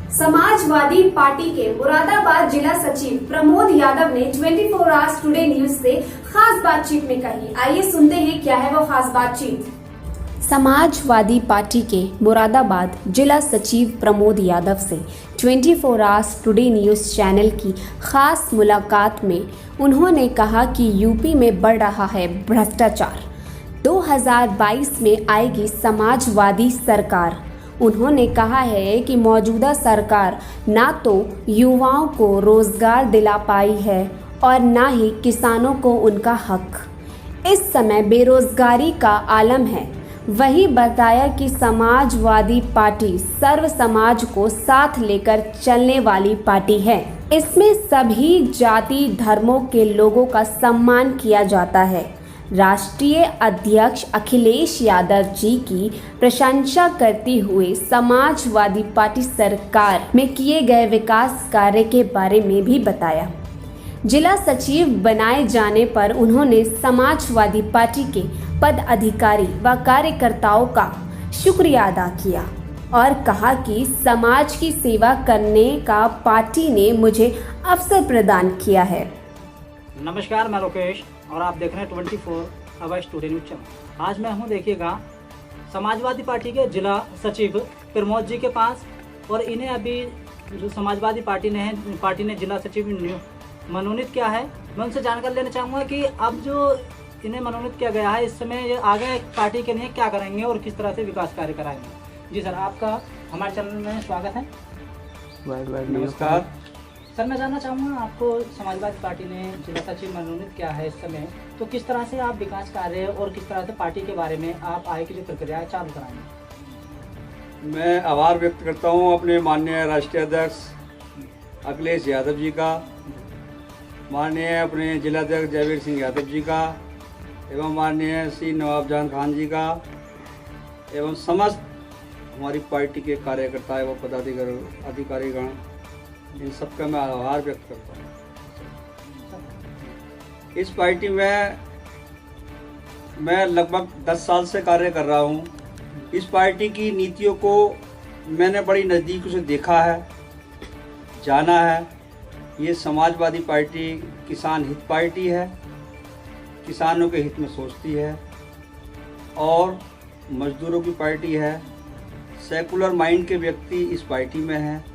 Samajwadi party के मुरादाबाद जिला सचिव प्रमोद यादव ने 24 आवर्स टुडे न्यूज से खास बातचीत में कही। आइए सुनते हैं क्या है वो खास बातचीत। समाजवादी पार्टी के मुरादाबाद जिला सचिव प्रमोद यादव से 24 आवर्स टुडे न्यूज चैनल की खास मुलाकात में उन्होंने कहा कि यूपी में बढ़ रहा है भ्रष्टाचार। 2022 में आएगी समाजवादी सरकार। उन्होंने कहा है कि मौजूदा सरकार ना तो युवाओं को रोजगार दिला पाई है और ना ही किसानों को उनका हक। इस समय बेरोजगारी का आलम है। वही बताया कि समाजवादी पार्टी सर्व समाज को साथ लेकर चलने वाली पार्टी है। इसमें सभी जाति धर्मों के लोगों का सम्मान किया जाता है। राष्ट्रीय अध्यक्ष अखिलेश यादव जी की प्रशंसा करते हुए समाजवादी पार्टी सरकार में किए गए विकास कार्य के बारे में भी बताया। जिला सचिव बनाए जाने पर उन्होंने समाजवादी पार्टी के पदाधिकारी व कार्यकर्ताओं का शुक्रिया अदा किया और कहा कि समाज की सेवा करने का पार्टी ने मुझे अवसर प्रदान किया है। नमस्कार, मैं लोकेश और आप देख रहे हैं 24 आवर्स टुडे न्यूज चैनल। आज मैं हूं, देखिएगा, समाजवादी पार्टी के जिला सचिव प्रमोद जी के पास और इन्हें अभी जो समाजवादी पार्टी ने जिला सचिव मनोनीत किया है। मैं उनसे जानकारी लेना चाहूँगा कि अब जो इन्हें मनोनीत किया गया है, इस समय ये आगे पार्टी के लिए क्या करेंगे और किस तरह से विकास कार्य कराएंगे। जी सर, आपका हमारे चैनल में स्वागत है। नमस्कार सर, मैं जानना चाहूँगा, आपको समाजवादी पार्टी ने जिला सचिव मनोनीत किया है इस समय, तो किस तरह से आप विकास कार्य और किस तरह से पार्टी के बारे में आप आगे की जो प्रक्रिया है चालू कराएंगे। मैं आभार व्यक्त करता हूँ अपने माननीय राष्ट्रीय अध्यक्ष अखिलेश यादव जी का, माननीय अपने जिलाध्यक्ष जयवीर सिंह यादव जी का, एवं माननीय श्री नवाब जान खान जी का, एवं समस्त हमारी पार्टी के कार्यकर्ता एवं पदाधिकारीगण, इन सबका मैं आभार व्यक्त करता हूँ। इस पार्टी में मैं लगभग 10 साल से कार्य कर रहा हूँ। इस पार्टी की नीतियों को मैंने बड़ी नज़दीक से देखा है, जाना है। ये समाजवादी पार्टी किसान हित पार्टी है, किसानों के हित में सोचती है और मजदूरों की पार्टी है। सेकुलर माइंड के व्यक्ति इस पार्टी में हैं,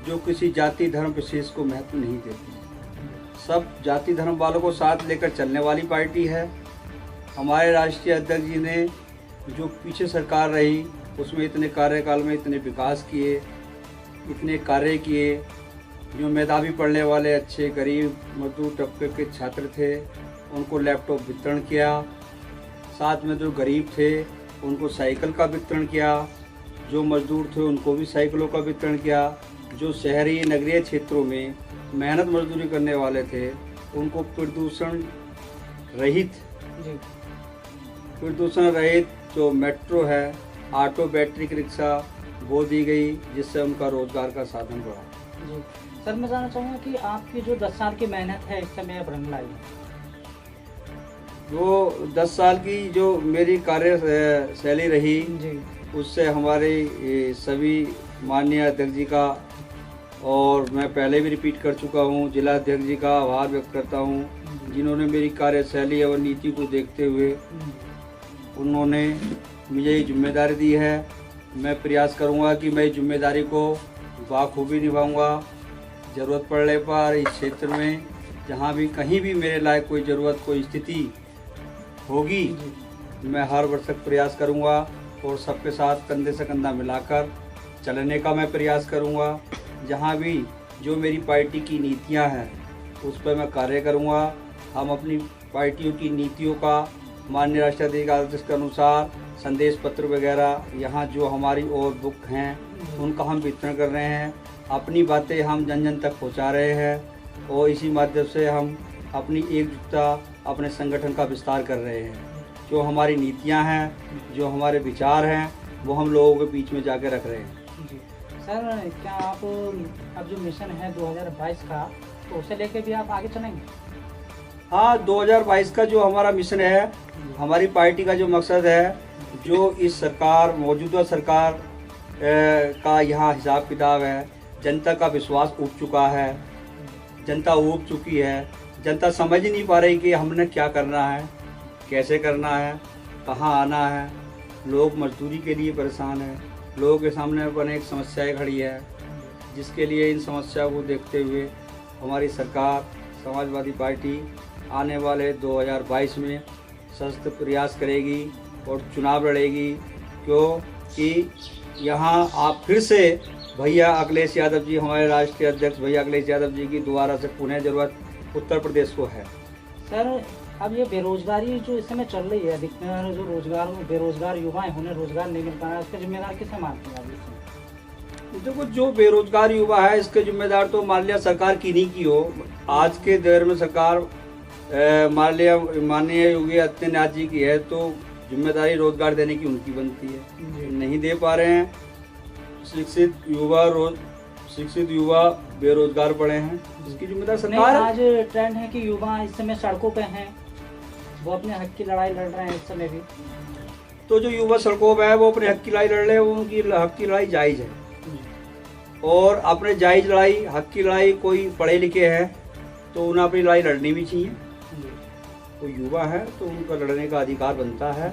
जो किसी जाति धर्म विशेष को महत्व नहीं देती। सब जाति धर्म वालों को साथ लेकर चलने वाली पार्टी है। हमारे राष्ट्रीय अध्यक्ष जी ने जो पीछे सरकार रही, उसमें इतने कार्यकाल में इतने विकास किए, इतने कार्य किए। जो मेधावी पढ़ने वाले अच्छे गरीब मजदूर तबके के छात्र थे, उनको लैपटॉप वितरण किया। साथ में जो गरीब थे उनको साइकिल का वितरण किया। जो मजदूर थे उनको भी साइकिलों का वितरण किया। जो शहरी नगरीय क्षेत्रों में मेहनत मजदूरी करने वाले थे, उनको प्रदूषण रहित जो मेट्रो है, ऑटो बैटरी रिक्शा वो दी गई, जिससे उनका रोजगार का साधन बढ़ा। जी सर, मैं जानना चाहूँगा कि आपकी जो 10 साल की मेहनत है इस समय अब रंग लाई। वो 10 साल की जो मेरी कार्य शैली रही जी, उससे हमारे सभी माननीय अध्यक्ष जी का, और मैं पहले भी रिपीट कर चुका हूँ, जिला अध्यक्ष जी का आभार व्यक्त करता हूँ, जिन्होंने मेरी कार्यशैली और नीति को देखते हुए उन्होंने मुझे ये जिम्मेदारी दी है। मैं प्रयास करूँगा कि मैं इस जिम्मेदारी को बाखूबी निभाऊँगा। ज़रूरत पड़ने पर इस क्षेत्र में जहाँ भी कहीं भी मेरे लायक कोई ज़रूरत, कोई स्थिति होगी, मैं हर वर्ष प्रयास करूँगा और सबके साथ कंधे से कंधा मिलाकर चलने का मैं प्रयास करूँगा। जहाँ भी जो मेरी पार्टी की नीतियाँ हैं उस पर मैं कार्य करूँगा। हम अपनी पार्टियों की नीतियों का माननीय राष्ट्रीय आदेश के अनुसार संदेश पत्र वगैरह, यहाँ जो हमारी और बुक हैं उनका हम वितरण कर रहे हैं। अपनी बातें हम जन जन तक पहुँचा रहे हैं और इसी माध्यम से हम अपनी एकजुटता, अपने संगठन का विस्तार कर रहे हैं। जो हमारी नीतियाँ हैं, जो हमारे विचार हैं, वो हम लोगों के बीच में जाके रख रहे हैं। जी सर, क्या आप अब जो मिशन है 2022 का, तो उसे लेके भी आप आगे चलेंगे? हाँ, 2022 का जो हमारा मिशन है, हमारी पार्टी का जो मकसद है, जो इस सरकार, मौजूदा सरकार का यहाँ हिसाब किताब है, जनता का विश्वास उठ चुका है, जनता ऊब चुकी है। जनता समझ ही नहीं पा रही कि हमने क्या करना है, कैसे करना है, कहाँ आना है। लोग मजदूरी के लिए परेशान हैं, लोगों के सामने अनेक समस्याएं खड़ी है, जिसके लिए इन समस्याओं को देखते हुए हमारी सरकार समाजवादी पार्टी आने वाले 2022 में सशक्त प्रयास करेगी और चुनाव लड़ेगी, क्योंकि यहाँ आप फिर से भैया अखिलेश यादव जी, हमारे राष्ट्रीय अध्यक्ष भैया अखिलेश यादव जी की दोबारा से पुनः जरूरत उत्तर प्रदेश को है। सर अब ये बेरोजगारी जो इस समय चल रही है, अधिकतर जो बेरोजगार युवा हैं उन्हें रोजगार नहीं मिल पा रहा है, इसका जिम्मेदार किसे मानते हैं आप इसमें? देखो, जो बेरोजगार युवा है इसके जिम्मेदार तो मान लिया सरकार की नहीं की हो। आज के दौर में सरकार मान लिया माननीय योगी आदित्यनाथ जी की है, तो जिम्मेदारी रोजगार देने की उनकी बनती है। नहीं दे पा रहे हैं। शिक्षित युवा बेरोजगार पड़े हैं, इसकी जिम्मेदार सरकार है। आज ट्रेंड है कि युवा इस समय सड़कों पे हैं, वो अपने हक की लड़ाई लड़ रहे हैं इस समय भी। तो जो युवा सड़कों पे है वो अपने हक की लड़ाई लड़ रहे हैं, वो उनकी हक की लड़ाई जायज़ है। और अपने जायज़ लड़ाई, हक की लड़ाई, कोई पढ़े लिखे हैं तो उन्हें अपनी लड़ाई लड़नी भी चाहिए। वो युवा है तो उनका लड़ने का अधिकार बनता है।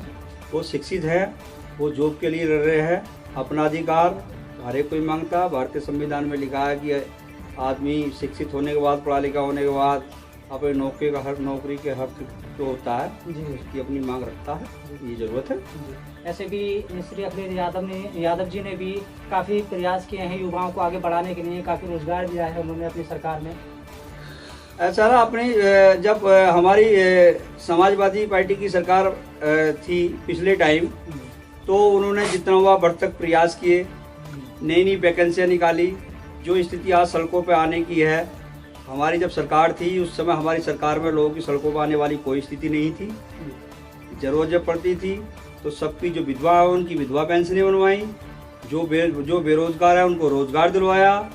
वो शिक्षित है, वो जॉब के लिए लड़ रहे हैं, अपना अधिकार हर एक कोई मांगता है। भारतीय संविधान में लिखा है कि आदमी शिक्षित होने के बाद, पढ़ा लिखा होने के बाद अपने नौकरी के हक जो होता है उसकी अपनी मांग रखता है, ये जरूरत है। ऐसे भी श्री अखिलेश यादव जी ने भी काफ़ी प्रयास किए हैं युवाओं को आगे बढ़ाने के लिए, काफ़ी रोजगार दिया है उन्होंने अपनी सरकार में। ऐसा ना, अपनी जब हमारी समाजवादी पार्टी की सरकार थी पिछले टाइम, तो उन्होंने जितना हुआ बढ़ तक प्रयास किए, नई नई वैकेंसियाँ निकाली। जो स्थिति आज सड़कों पे आने की है, हमारी जब सरकार थी उस समय हमारी सरकार में लोगों की सड़कों पर आने वाली कोई स्थिति नहीं थी। जरूरत जब पड़ती थी तो सबकी जो विधवा है उनकी विधवा पेंशनें बनवाई, जो बेरोजगार है उनको रोजगार दिलवाया,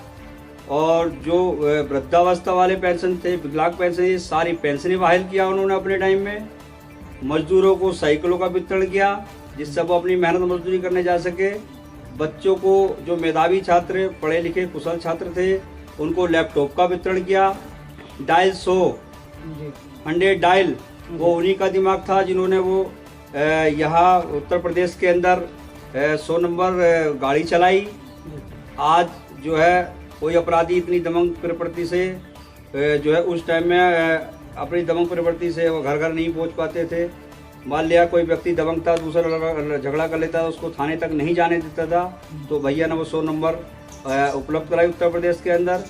और जो वृद्धावस्था वाले पेंशन थे, विकलांग पेंशन, ये सारी पेंशनें बहाल किया उन्होंने अपने टाइम में। मजदूरों को साइकिलों का वितरण किया जिससे वो अपनी मेहनत मजदूरी करने जा सके। बच्चों को, जो मेधावी छात्र, पढ़े लिखे कुशल छात्र थे, उनको लैपटॉप का वितरण किया। डायल 100 डायल, वो उन्हीं का दिमाग था जिन्होंने वो यहाँ उत्तर प्रदेश के अंदर 100 नंबर गाड़ी चलाई। आज जो है कोई अपराधी इतनी दमंग प्रवृत्ति से जो है उस टाइम में अपनी दमंग प्रवृत्ति से वो घर घर नहीं पहुंच पाते थे। मान लिया कोई व्यक्ति दबंग था, दूसरा झगड़ा कर लेता था, उसको थाने तक नहीं जाने देता था, तो भैया ने वो 100 नंबर उपलब्ध कराई उत्तर प्रदेश के अंदर।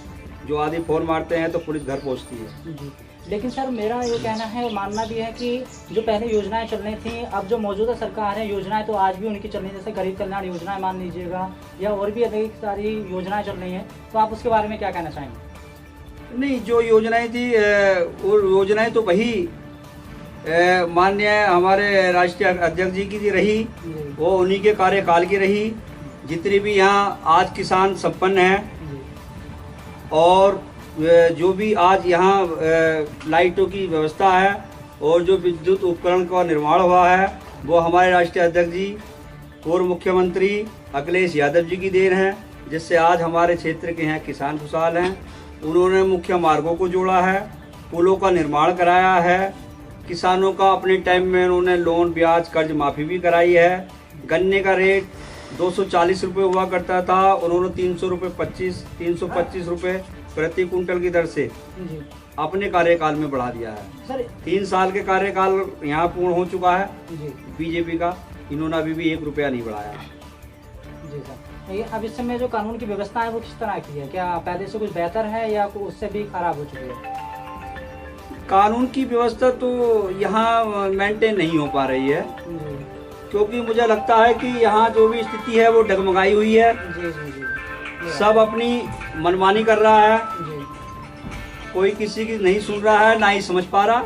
जो आदमी फ़ोन मारते हैं तो पुलिस घर पहुंचती है। लेकिन सर मेरा ये कहना है, मानना भी है कि जो पहले योजनाएं चल रही थी, अब जो मौजूदा सरकार है योजनाएं तो आज भी उनकी चल रही है, जैसे गरीब कल्याण योजनाएं मान लीजिएगा, या और भी अधिक सारी योजनाएं चल रही हैं, तो आप उसके बारे में क्या कहना चाहेंगे? नहीं, जो योजनाएं थी वो योजनाएं तो वही माननीय हमारे राष्ट्रीय अध्यक्ष जी की रही, वो उन्हीं के कार्यकाल की रही। जितनी भी यहाँ आज किसान संपन्न हैं, और जो भी आज यहाँ लाइटों की व्यवस्था है और जो विद्युत उपकरण का निर्माण हुआ है, वो हमारे राष्ट्रीय अध्यक्ष जी, पूर्व मुख्यमंत्री अखिलेश यादव जी की देन है, जिससे आज हमारे क्षेत्र के यहाँ किसान खुशहाल हैं। उन्होंने मुख्य मार्गों को जोड़ा है, पुलों का निर्माण कराया है, किसानों का अपने टाइम में उन्होंने लोन, ब्याज, कर्ज माफ़ी भी कराई है। गन्ने का रेट 240 रुपये हुआ करता था, उन्होंने 325 रुपये प्रति कुंटल की दर से अपने कार्यकाल में बढ़ा दिया है। सर 3 साल के कार्यकाल यहाँ पूर्ण हो चुका है बीजेपी का, इन्होंने अभी भी 1 रुपया नहीं बढ़ाया। जी सर, ये अब इस समय जो कानून की व्यवस्था है वो किस तरह की है? क्या पहले से कुछ बेहतर है या उससे भी खराब हो चुकी है? कानून की व्यवस्था तो यहाँ मेंटेन नहीं हो पा रही है, क्योंकि मुझे लगता है कि यहाँ जो भी स्थिति है वो डगमगाई हुई है। सब अपनी मनमानी कर रहा है, कोई किसी की नहीं सुन रहा है, ना ही समझ पा रहा।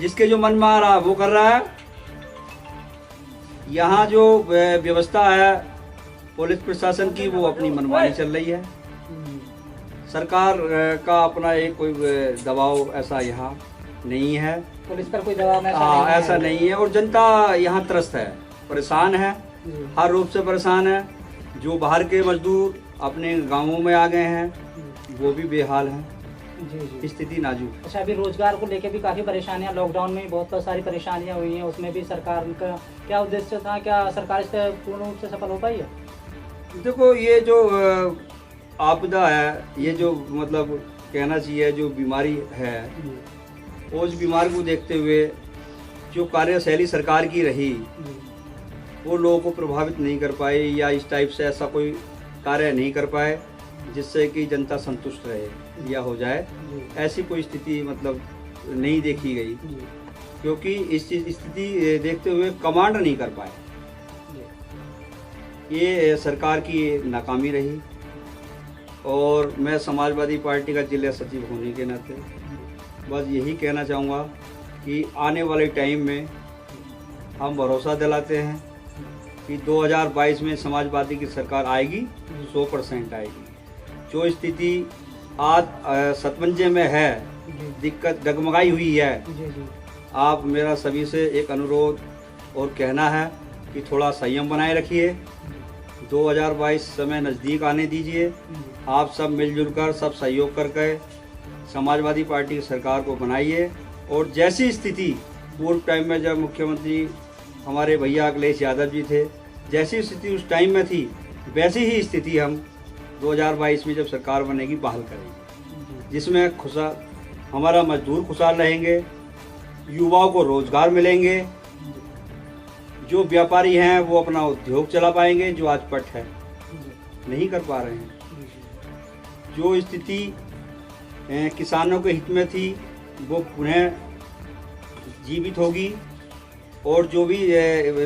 जिसके जो मन में आ रहा है वो कर रहा है। यहाँ जो व्यवस्था है पुलिस प्रशासन की, वो अपनी मनमानी चल रही है। सरकार का अपना एक कोई दबाव ऐसा यहाँ नहीं है, पुलिस पर कोई दबाव ऐसा नहीं है। और जनता यहाँ त्रस्त है, परेशान है, हर रूप से परेशान है। जो बाहर के मजदूर अपने गांवों में आ गए हैं, वो भी बेहाल हैं। जी जी। स्थिति नाजुक। अच्छा, अभी रोजगार को लेकर भी काफ़ी परेशानियां, लॉकडाउन में भी बहुत सारी परेशानियां हुई हैं, उसमें भी सरकार का क्या उद्देश्य था, क्या सरकार इस पर पूर्ण रूप से सफल हो पाई है? देखो, ये जो आपदा है, ये जो मतलब कहना चाहिए जो बीमारी है, उस बीमारी को देखते हुए जो कार्यशैली सरकार की रही, वो लोगों को प्रभावित नहीं कर पाए, या इस टाइप से ऐसा कोई कार्य नहीं कर पाए जिससे कि जनता संतुष्ट रहे या हो जाए। ऐसी कोई स्थिति मतलब नहीं देखी गई, क्योंकि इस स्थिति देखते हुए कमांड नहीं कर पाए। ये सरकार की नाकामी रही। और मैं समाजवादी पार्टी का जिला सचिव होने के नाते बस यही कहना चाहूँगा कि आने वाले टाइम में हम भरोसा दिलाते हैं कि 2022 में समाजवादी की सरकार आएगी, 100% आएगी। जो स्थिति आज सतवंजे में है, दिक्कत डगमगाई हुई है, आप मेरा सभी से एक अनुरोध और कहना है कि थोड़ा संयम बनाए रखिए। 2022 समय नज़दीक आने दीजिए। आप सब मिलजुल कर, सब सहयोग करके समाजवादी पार्टी की सरकार को बनाइए। और जैसी स्थिति पूर्व टाइम में जब मुख्यमंत्री हमारे भैया अखिलेश यादव जी थे, जैसी स्थिति उस टाइम में थी, वैसी ही स्थिति हम 2022 में जब सरकार बनेगी बहाल करेंगे, जिसमें हमारा मजदूर खुशहाल रहेंगे, युवाओं को रोजगार मिलेंगे, जो व्यापारी हैं वो अपना उद्योग चला पाएंगे, जो आज पट है नहीं कर पा रहे हैं। जो स्थिति किसानों के हित में थी वो पुनः जीवित होगी। और जो भी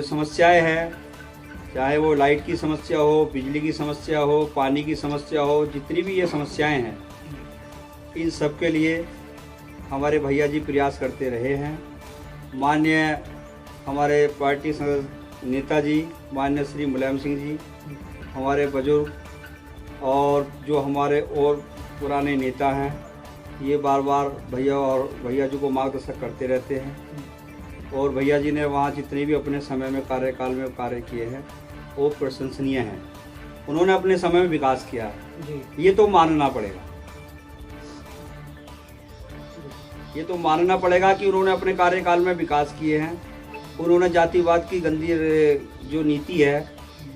समस्याएं हैं, चाहे वो लाइट की समस्या हो, बिजली की समस्या हो, पानी की समस्या हो, जितनी भी ये समस्याएं हैं, इन सब के लिए हमारे भैया जी प्रयास करते रहे हैं। माननीय हमारे पार्टी नेताजी माननीय श्री मुलायम सिंह जी, हमारे बुजुर्ग और जो हमारे और पुराने नेता हैं, ये बार बार भैया जी को मार्गदर्शक करते रहते हैं। और भैया जी ने वहाँ जितने भी अपने समय में कार्यकाल में कार्य किए हैं वो प्रशंसनीय हैं। उन्होंने अपने समय में विकास किया, ये तो मानना पड़ेगा। ये तो मानना पड़ेगा कि उन्होंने अपने कार्यकाल में विकास किए हैं। उन्होंने जातिवाद की गंदी जो नीति है,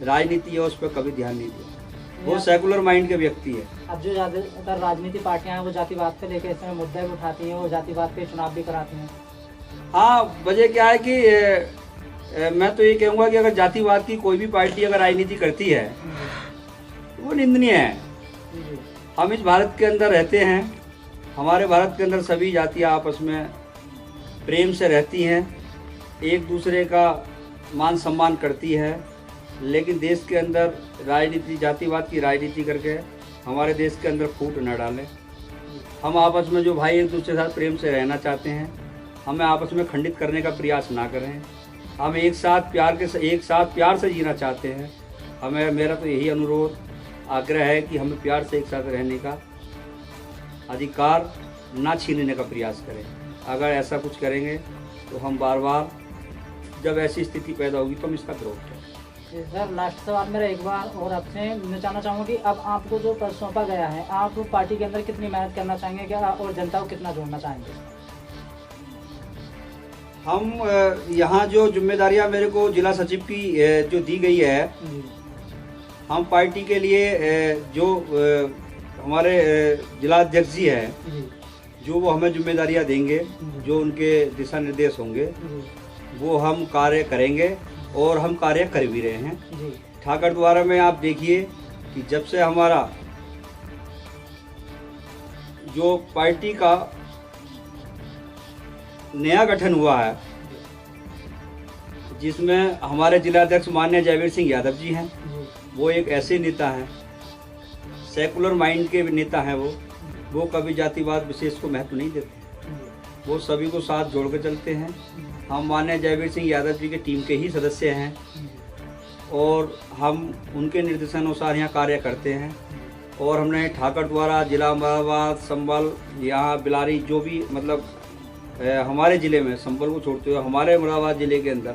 राजनीति है, उस पर कभी ध्यान नहीं दिया। वो सेकुलर माइंड के व्यक्ति है। अब जो ज़्यादातर राजनीति पार्टियां हैं वो जातिवाद पे लेकर इसमें मुद्दे भी उठाती हैं, वो जातिवाद पे चुनाव भी कराती हैं। हाँ, वजह क्या है कि मैं तो ये कहूँगा कि अगर जातिवाद की कोई भी पार्टी अगर राजनीति करती है वो निंदनीय है। हम इस भारत के अंदर रहते हैं, हमारे भारत के अंदर सभी जातियाँ आपस में प्रेम से रहती हैं, एक दूसरे का मान सम्मान करती है। लेकिन देश के अंदर राजनीति, जातिवाद की राजनीति करके हमारे देश के अंदर फूट न डालें। हम आपस में जो भाई एक दूसरे के साथ प्रेम से रहना चाहते हैं, हमें आपस में खंडित करने का प्रयास ना करें। हम एक साथ प्यार से जीना चाहते हैं। मेरा तो यही अनुरोध आग्रह है कि हमें प्यार से एक साथ रहने का अधिकार ना छीनने का प्रयास करें। अगर ऐसा कुछ करेंगे तो हम बार बार जब ऐसी स्थिति पैदा होगी तो हम इसका विरोध करें। सर, लास्ट सवाल मेरा एक बार और आपसे मैं जानना चाहूँगा कि अब आपको जो पद सौंपा गया है, आप पार्टी के अंदर कितनी मेहनत करना चाहेंगे क्या, और जनता को कितना जोड़ना चाहेंगे? हम यहाँ जो जिम्मेदारियाँ मेरे को जिला सचिव की जो दी गई है, हम पार्टी के लिए जो हमारे जिला अध्यक्ष जी हैं, जो वो हमें जिम्मेदारियाँ देंगे, जो उनके दिशा निर्देश होंगे, वो हम कार्य करेंगे और हम कार्य कर भी रहे हैं। ठाकर द्वारा में आप देखिए कि जब से हमारा जो पार्टी का नया गठन हुआ है, जिसमें हमारे जिलाध्यक्ष माननीय जयवीर सिंह यादव जी हैं, वो एक ऐसे नेता हैं, सेकुलर माइंड के नेता हैं। वो कभी जातिवाद विशेष को महत्व नहीं देते, वो सभी को साथ जोड़ कर चलते हैं। हम माननीय जयवीर सिंह यादव जी के टीम के ही सदस्य हैं और हम उनके निर्देशानुसार यहाँ कार्य करते हैं। और हमने ठाकर द्वारा जिला अमराबाद, संबल, यहाँ बिलारी, जो भी मतलब हमारे ज़िले में, संबल को छोड़ते हुए हमारे अमराबाद ज़िले के अंदर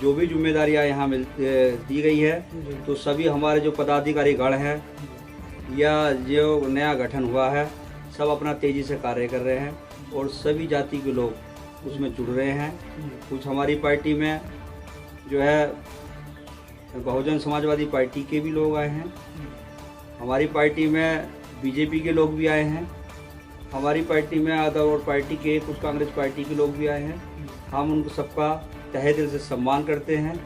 जो भी जिम्मेदारियाँ यहाँ दी गई है, तो सभी हमारे जो पदाधिकारी गण हैं या जो नया गठन हुआ है सब अपना तेज़ी से कार्य कर रहे हैं और सभी जाति के लोग उसमें जुड़ रहे हैं। कुछ हमारी पार्टी में जो है बहुजन समाजवादी पार्टी के भी लोग आए हैं, हमारी पार्टी में बीजेपी के लोग भी आए हैं, हमारी पार्टी में अदर और पार्टी के कुछ कांग्रेस पार्टी के लोग भी आए हैं। हम उनको सबका तहे दिल से सम्मान करते हैं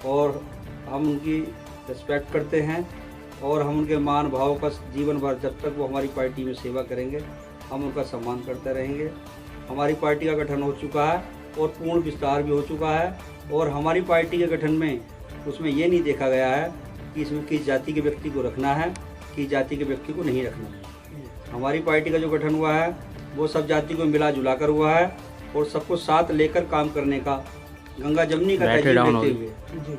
और हम उनकी रिस्पेक्ट करते हैं और हम उनके मान भाव का जीवन भर जब तक वो हमारी पार्टी में सेवा करेंगे हम उनका सम्मान करते रहेंगे। हमारी पार्टी का गठन हो चुका है और पूर्ण विस्तार भी हो चुका है और हमारी पार्टी के गठन में उसमें ये नहीं देखा गया है कि इसमें किस जाति के व्यक्ति को रखना है, किस जाति के व्यक्ति को नहीं रखना है। हमारी पार्टी का जो गठन हुआ है वो सब जाति को मिला जुला कर हुआ है और सबको साथ लेकर काम करने का, गंगा जमनी का तहजीब लेते हुए